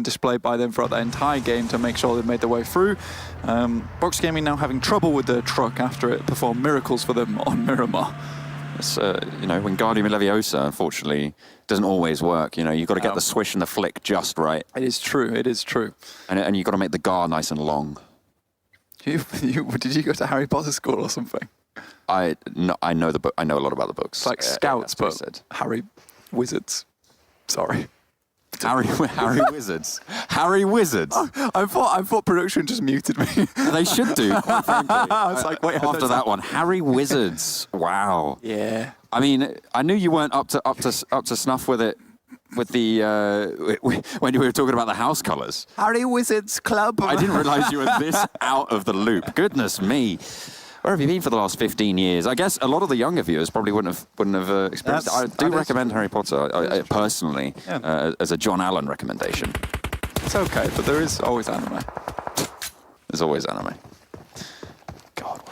displayed by them throughout the entire game to make sure they made their way through. Box Gaming now having trouble with the truck after it performed miracles for them on Miramar. It's, you know, when Wingardium Leviosa, unfortunately, doesn't always work. You know, you've got to get the swish and the flick just right. It is true, it is true. And you've got to make the guard nice and long. Did you go to Harry Potter school or something? I know the book. I know a lot about the books. It's like Scouts, but Harry Wizards. Sorry. Harry Wizards. Harry Wizards. I thought production just muted me. They should do, quite frankly. I was like, wait, after that one, Harry Wizards. Wow. Yeah. I mean, I knew you weren't up to snuff with it. With the when you were talking about the house colours. Harry Wizards Club. I didn't realise you were this out of the loop. Goodness me. Where have you been for the last 15 years? I guess a lot of the younger viewers probably wouldn't have experienced it. I do recommend Harry Potter, personally, as a John Allen recommendation. It's okay, but there is always anime. There's always anime. God.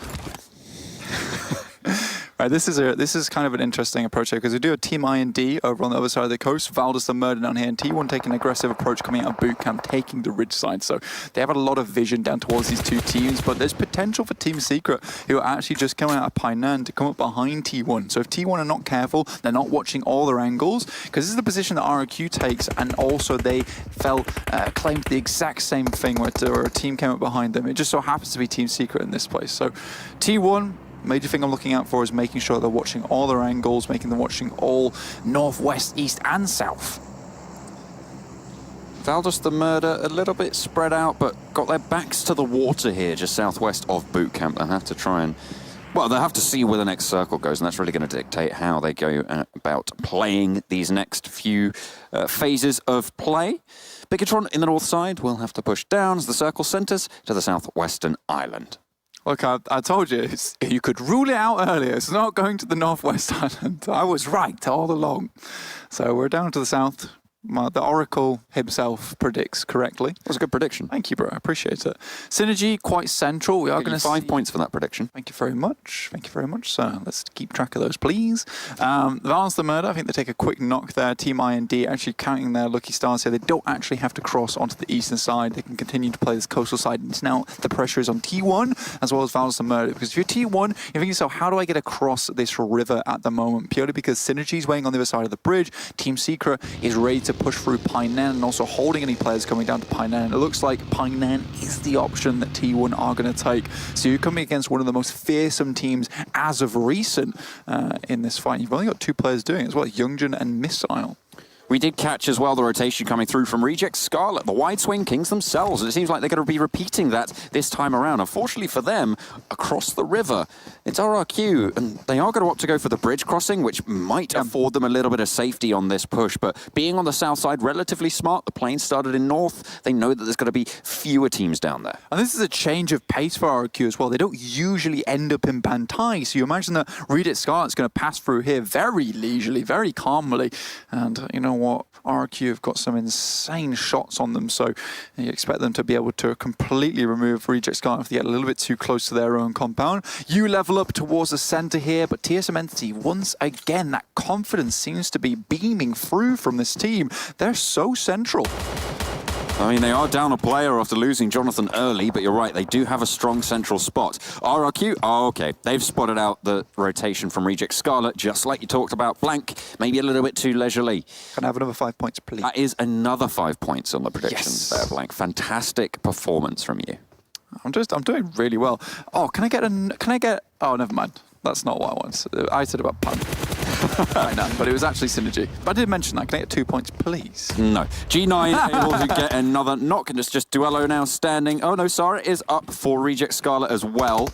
Right, this is kind of an interesting approach here because we do a Team I&D over on the other side of the coast. Valdus the Murder down here, and T1 taking an aggressive approach coming out of boot camp, taking the ridge side. So they have a lot of vision down towards these two teams, but there's potential for Team Secret, who are actually just coming out of Painan to come up behind T1. So if T1 are not careful, they're not watching all their angles, because this is the position that ROQ takes, and also they claimed the exact same thing where a team came up behind them. It just so happens to be Team Secret in this place. So T1, major thing I'm looking out for is making sure they're watching all their angles, making them watching all northwest, east, and south. Valdus the Murder a little bit spread out, but got their backs to the water here, just southwest of boot camp. They'll have to try and, well, they'll have to see where the next circle goes, and that's really going to dictate how they go about playing these next few phases of play. Bigetron in the north side will have to push down as the circle centres to the southwestern island. Look, I told you, you could rule it out earlier. It's not going to the northwest island. I was right all along. So we're down to the south. The Oracle himself predicts correctly. That was a good prediction. Thank you, bro. I appreciate it. Synergy, quite central. We are going to 5 points for that prediction. Thank you very much. Thank you very much, sir. Let's keep track of those, please. Valdus the Murder, I think they take a quick knock there. Team I&D actually counting their lucky stars here. They don't actually have to cross onto the eastern side. They can continue to play this coastal side. And now the pressure is on T1 as well as Valdus the Murder. Because if you're T1, you're thinking, so how do I get across this river at the moment? Purely because Synergy is weighing on the other side of the bridge. Team Secret is ready to push through Painan and also holding any players coming down to Painan. It looks like Painan is the option that T1 are going to take. So you're coming against one of the most fearsome teams as of recent in this fight. You've only got two players doing it as well, Youngjun and Missile. We did catch as well the rotation coming through from Reject Scarlet, the wide swing kings themselves. And it seems like they're going to be repeating that this time around. Unfortunately for them, across the river, it's RRQ, and they are going to opt to go for the bridge crossing, which might afford them a little bit of safety on this push. But being on the south side, relatively smart. The plane started in north. They know that there's going to be fewer teams down there. And this is a change of pace for RRQ as well. They don't usually end up in Bantai, so you imagine that Reject Scarlet's going to pass through here very leisurely, very calmly. And, you know what, RQ have got some insane shots on them, so you expect them to be able to completely remove Reject Scarlet if they get a little bit too close to their own compound. You level up towards the center here, but TSM Entity, once again, that confidence seems to be beaming through from this team. They're so central. I mean, they are down a player after losing Jonathan early, but you're right, they do have a strong central spot. RRQ, oh, okay, they've spotted out the rotation from Reject Scarlet, just like you talked about. Blank, maybe a little bit too leisurely. Can I have another 5 points, please? That is another 5 points on the predictions there, Blank. Fantastic performance from you. I'm doing really well. Oh, can I get, oh, never mind. That's not what I wanted. I said about pun. Right now, but it was actually Synergy. But I did mention that. Can I get 2 points, please? No. G9 able to get another knock, and it's just Duello now standing. Oh no, Sarah is up for Reject Scarlet as well.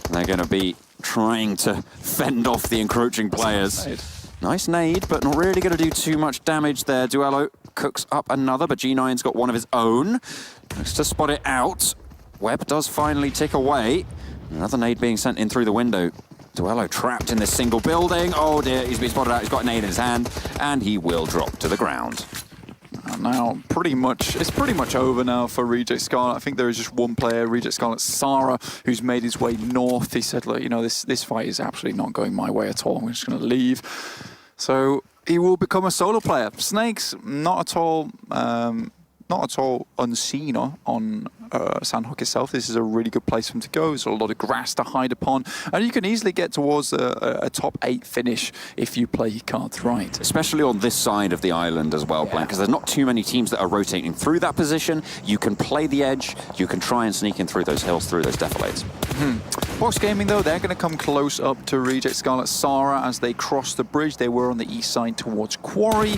And they're going to be trying to fend off the encroaching players. Nice nade, but not really going to do too much damage there. Duello cooks up another, but G9's got one of his own. Looks to spot it out. Webb does finally tick away. Another nade being sent in through the window. Duello trapped in this single building. Oh dear, he's been spotted out. He's got a nade in his hand, and he will drop to the ground. And now, it's pretty much over now for Reject Scarlet. I think there is just one player, Reject Scarlet, Sarah, who's made his way north. He said, look, you know, this fight is absolutely not going my way at all. I'm just going to leave. So he will become a solo player. Snakes, not at all not at all unseen on Sandhook itself. This is a really good place for him to go. There's a lot of grass to hide upon, and you can easily get towards a top 8 finish if you play your cards right. Especially on this side of the island as well, Blank, because there's not too many teams that are rotating through that position. You can play the edge, you can try and sneak in through those hills, through those defilades. Box Gaming, though, they're going to come close up to Reject Scarlet Sara as they cross the bridge. They were on the east side towards Quarry.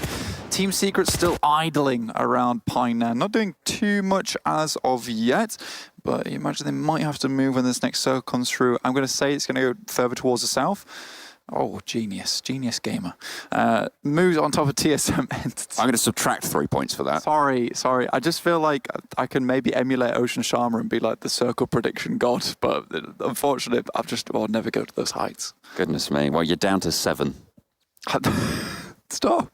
Team Secret still idling around Pine now, not doing too much as of yet, but you imagine they might have to move when this next circle comes through. I'm going to say it's going to go further towards the south. Oh, genius gamer. Moves on top of TSM Entity. I'm going to subtract 3 points for that. Sorry. I just feel like I can maybe emulate Ocean Sharma and be like the circle prediction god, but unfortunately, I'll never go to those heights. Goodness me. Well, you're down to 7. Stop.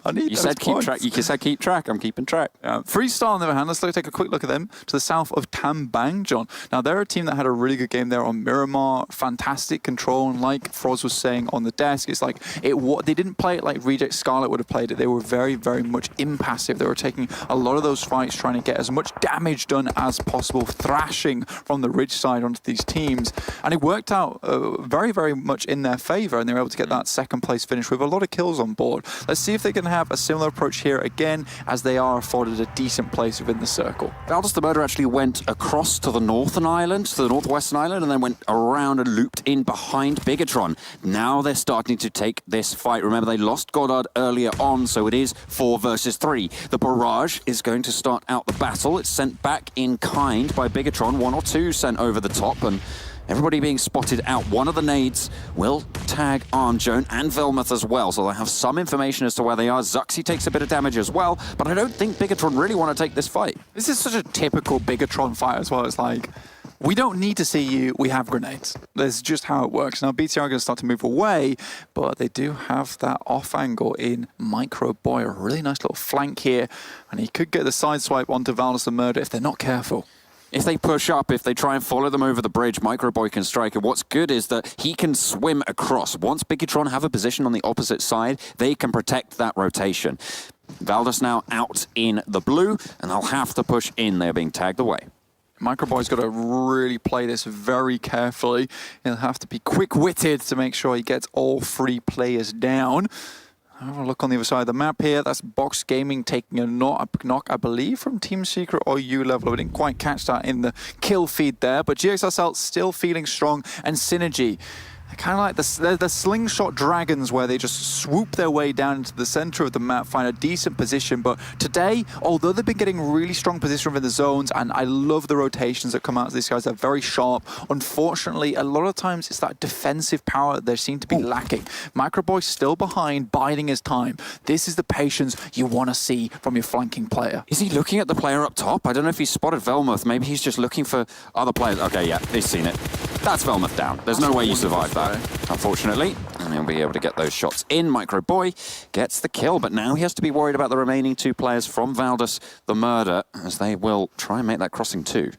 I need You said keep track. You said keep track. I'm keeping track. Freestyle, on the other hand, let's take a quick look at them to the south of Tambang, John. Now, they're a team that had a really good game there on Miramar. Fantastic control, and like Froz was saying on the desk, it's like they didn't play it like Reject Scarlet would have played it. They were very, very much impassive. They were taking a lot of those fights, trying to get as much damage done as possible, thrashing from the ridge side onto these teams, and it worked out very, very much in their favor, and they were able to get that second place finish with a lot of kills on board. Let's see if they can have a similar approach here again, as they are afforded a decent place within the circle. Valdus the Murder actually went across to the northern island, to the northwestern island, and then went around and looped in behind Bigetron. Now they're starting to take this fight. Remember, they lost Goddard earlier on, so it is 4 versus 3. The barrage is going to start out the battle. It's sent back in kind by Bigetron. 1 or 2 sent over the top, and everybody being spotted out. One of the nades will tag Armjoan and Velmuth as well, so they'll have some information as to where they are. Zuxi takes a bit of damage as well, but I don't think Bigetron really want to take this fight. This is such a typical Bigetron fight as well. It's like, we don't need to see you, we have grenades. That's just how it works. Now, BTR are going to start to move away, but they do have that off angle in Micro Boy. A really nice little flank here, and he could get the side swipe onto Valdus the Murder if they're not careful. If they push up, if they try and follow them over the bridge, Microboy can strike. And what's good is that he can swim across. Once Bigetron have a position on the opposite side, they can protect that rotation. Valdus now out in the blue, and they'll have to push in. They're being tagged away. Microboy's got to really play this very carefully. He'll have to be quick-witted to make sure he gets all 3 players down. Have a look on the other side of the map here. That's Box Gaming taking a knock, I believe, from Team Secret or U-Level. We didn't quite catch that in the kill feed there, but GXSL still feeling strong, and Synergy. Kind of like the slingshot dragons, where they just swoop their way down into the center of the map, find a decent position. But today, although they've been getting really strong position within the zones, and I love the rotations that come out of these guys, they're very sharp. Unfortunately, a lot of times it's that defensive power that they seem to be lacking. Microboy still behind, biding his time. This is the patience you want to see from your flanking player. Is he looking at the player up top? I don't know if he's spotted Velmuth. Maybe he's just looking for other players. Okay, yeah, he's seen it. That's Velmuth down. There's no way you survive that, unfortunately. And he'll be able to get those shots in. Microboy gets the kill, but now he has to be worried about the remaining 2 players from Valdus the Murder, as they will try and make that crossing too.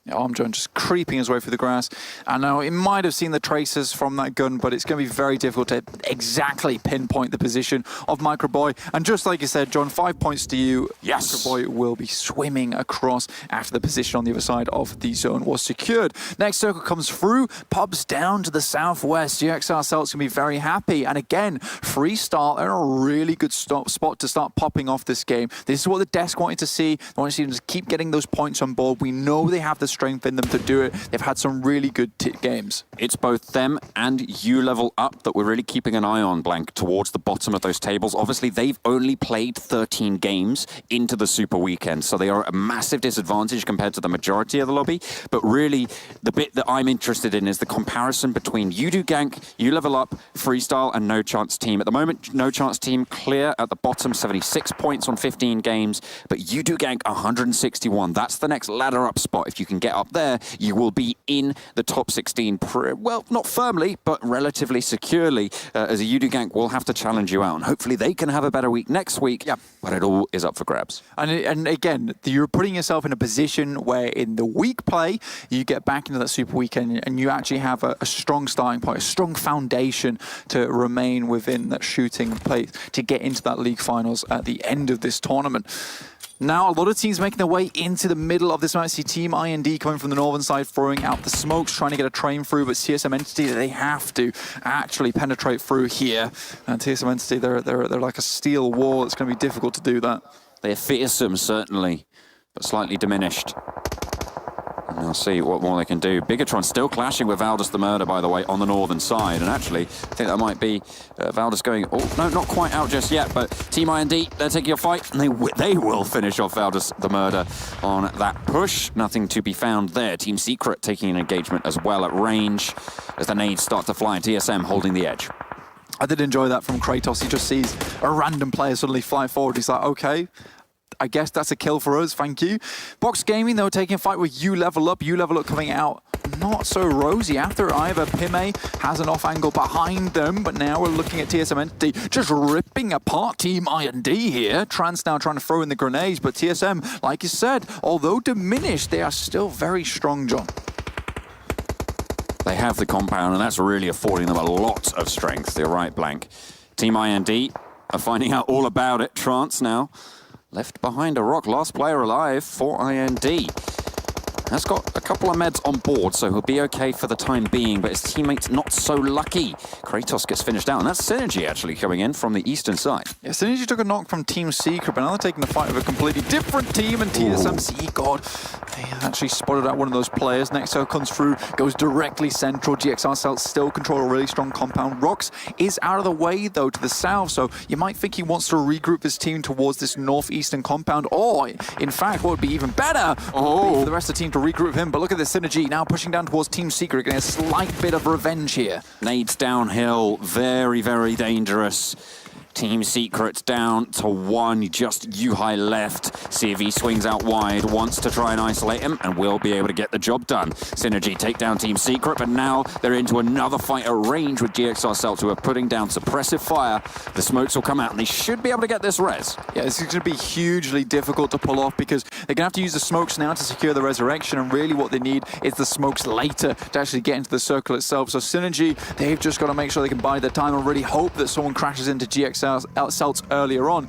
Armjoan just creeping his way through the grass. I know it might have seen the traces from that gun, but it's going to be very difficult to exactly pinpoint the position of Microboy. And just like you said, John, 5 points to you. Yes. Microboy will be swimming across after the position on the other side of the zone was secured. Next circle comes through. Pubs down to the southwest. GXR Celts going to be very happy. And again, Freestyle, they're in a really good spot to start popping off this game. This is what the desk wanted to see. They want to see them just keep getting those points on board. We know they have the strength in them to do it. They've had some really good games. It's both them and U-Level Up that we're really keeping an eye on, Blank, towards the bottom of those tables. Obviously, they've only played 13 games into the Super Weekend, so they are at a massive disadvantage compared to the majority of the lobby. But really, the bit that I'm interested in is the comparison between Udo Gank, U-Level Up, Freestyle, and No Chance Team. At the moment, No Chance Team clear at the bottom, 76 points on 15 games, but Udo Gank 161. That's the next ladder up spot. If you can get up there, you will be in the top 16, well, not firmly, but relatively securely, as a Udo Gank will have to challenge you out. And hopefully they can have a better week next week, but it all is up for grabs. And again, you're putting yourself in a position where in the week play, you get back into that Super Weekend and you actually have a strong starting point, a strong foundation to remain within that shooting place to get into that league finals at the end of this tournament. Now, a lot of teams making their way into the middle of this map. See Team IND coming from the northern side, throwing out the smokes, trying to get a train through, but TSM Entity, they have to actually penetrate through here. And TSM Entity, they're like a steel wall. It's going to be difficult to do that. They're fearsome, certainly, but slightly diminished. And they'll see what more they can do. Bigetron still clashing with Valdus the Murder, by the way, on the northern side. And actually, I think that might be Valdus going... Oh, no, not quite out just yet, but Team IND, they're taking a fight, and they will finish off Valdus the Murder on that push. Nothing to be found there. Team Secret taking an engagement as well at range as the nades start to fly. TSM holding the edge. I did enjoy that from Kratos. He just sees a random player suddenly fly forward. He's like, okay, I guess that's a kill for us, thank you. Box Gaming, though, taking a fight with You Level Up. You Level Up coming out not so rosy after either. Pime has an off angle behind them, but now we're looking at TSM Entity just ripping apart Team IND here. Trans now trying to throw in the grenades, but TSM, like you said, although diminished, they are still very strong, John. They have the compound, and that's really affording them a lot of strength. You're right, Blank. Team IND are finding out all about it. Trance now left behind a rock. Last player alive for IND. Has got a couple of meds on board, so he'll be okay for the time being, but his teammate's not so lucky. Kratos gets finished out, and that's Synergy actually coming in from the eastern side. Yeah, Synergy took a knock from Team Secret, but now they're taking the fight with a completely different team, and TSM God, they actually spotted out one of those players. Nexo comes through, goes directly central. GXR Celts still control a really strong compound. Rox is out of the way, though, to the south, so you might think he wants to regroup his team towards this northeastern compound, or, in fact, what would be even better would be for the rest of the team to regroup him. But look at this Synergy now pushing down towards Team Secret, getting a slight bit of revenge here. Nades downhill, very, very dangerous. Team Secret down to 1, just U-high left. See if he swings out wide, wants to try and isolate him, and will be able to get the job done. Synergy take down Team Secret, but now they're into another fight at range with GXR Celts, who are putting down suppressive fire. The smokes will come out, and they should be able to get this res. Yeah, this is going to be hugely difficult to pull off, because they're going to have to use the smokes now to secure the resurrection, and really what they need is the smokes later to actually get into the circle itself. So Synergy, they've just got to make sure they can buy their time and really hope that someone crashes into GXR Celts earlier on.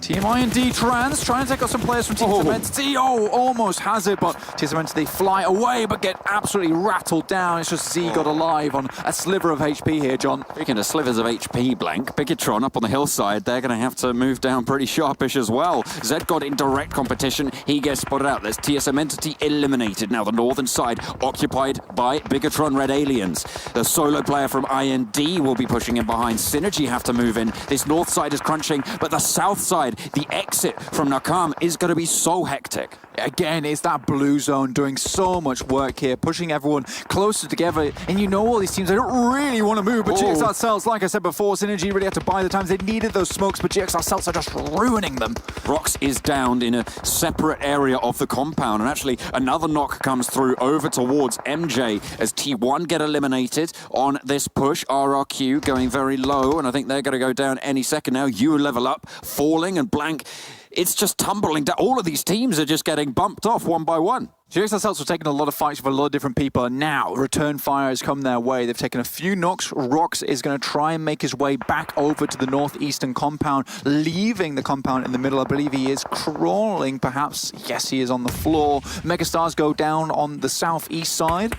Team IND Trans trying to take out some players from TSM Entity. Oh, almost has it, but TSM Entity fly away but get absolutely rattled down. It's just Z got alive on a sliver of HP here, John. Speaking of slivers of HP, Blank, Bigetron up on the hillside, they're going to have to move down pretty sharpish as well. Zed got in direct competition. He gets spotted out. There's TSM Entity eliminated. Now the northern side occupied by Bigetron Red Aliens. The solo player from IND will be pushing in behind. Synergy have to move in. This north side is crunching, but the south side, the exit from Nakam, is going to be so hectic. Again, it's that blue zone doing so much work here, pushing everyone closer together. And you know all these teams, they don't really want to move, but GXR Celts, like I said before, Synergy really had to buy the time. They needed those smokes, but GXR Celts are just ruining them. Rox is downed in a separate area of the compound, and actually another knock comes through over towards MJ as T1 get eliminated on this push. RRQ going very low, and I think they're going to go down any second now. You level up, falling, and Blank, it's just tumbling down. All of these teams are just getting bumped off one by one. GXR Celts were taking a lot of fights with a lot of different people, and now return fire has come their way. They've taken a few knocks. Rox is going to try and make his way back over to the northeastern compound, leaving the compound in the middle. I believe he is crawling, perhaps. Yes, he is on the floor. Megastars go down on the southeast side.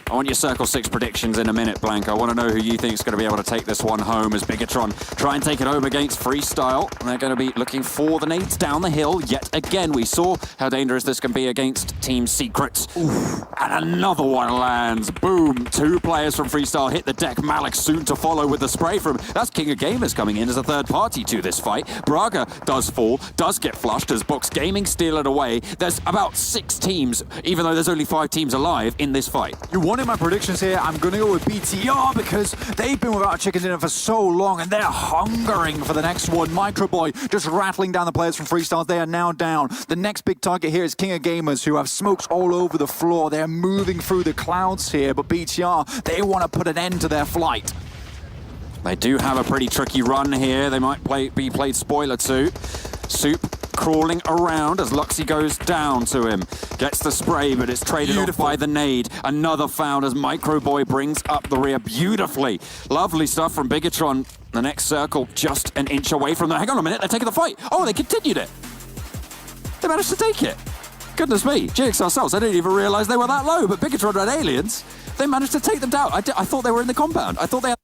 I want your Circle 6 predictions in a minute, Blank. I want to know who you think is going to be able to take this one home as Bigetron try and take it home against Freestyle. And they're going to be looking for the nades down the hill yet again. We saw how dangerous this can be against Team Secrets. And another one lands. Boom. 2 players from Freestyle hit the deck. Malik soon to follow with the spray from... That's King of Gamers coming in as a third party to this fight. Braga does fall, does get flushed as Box Gaming steal it away. There's about 6 teams, even though there's only 5 teams alive in this fight. You want in my predictions here, I'm going to go with BTR because they've been without a chicken dinner for so long and they're hungering for the next one. Microboy just rattling down the players from Freestyle. They are now down. The next big target here is King of Gamers, who have smokes all over the floor. They're moving through the clouds here, but BTR, they want to put an end to their flight. They do have a pretty tricky run here. They might be played spoiler too. Soup crawling around as Luxy goes down to him. Gets the spray, but it's traded off by the nade. Another found as Microboy brings up the rear beautifully. Lovely stuff from Bigetron. The next circle just an inch away from them. Hang on a minute, they're taking the fight. Oh, they continued it. They managed to take it. Goodness me, GX ourselves, I didn't even realise they were that low, but Bigetron had aliens. They managed to take them down. I thought they were in the compound. I thought they had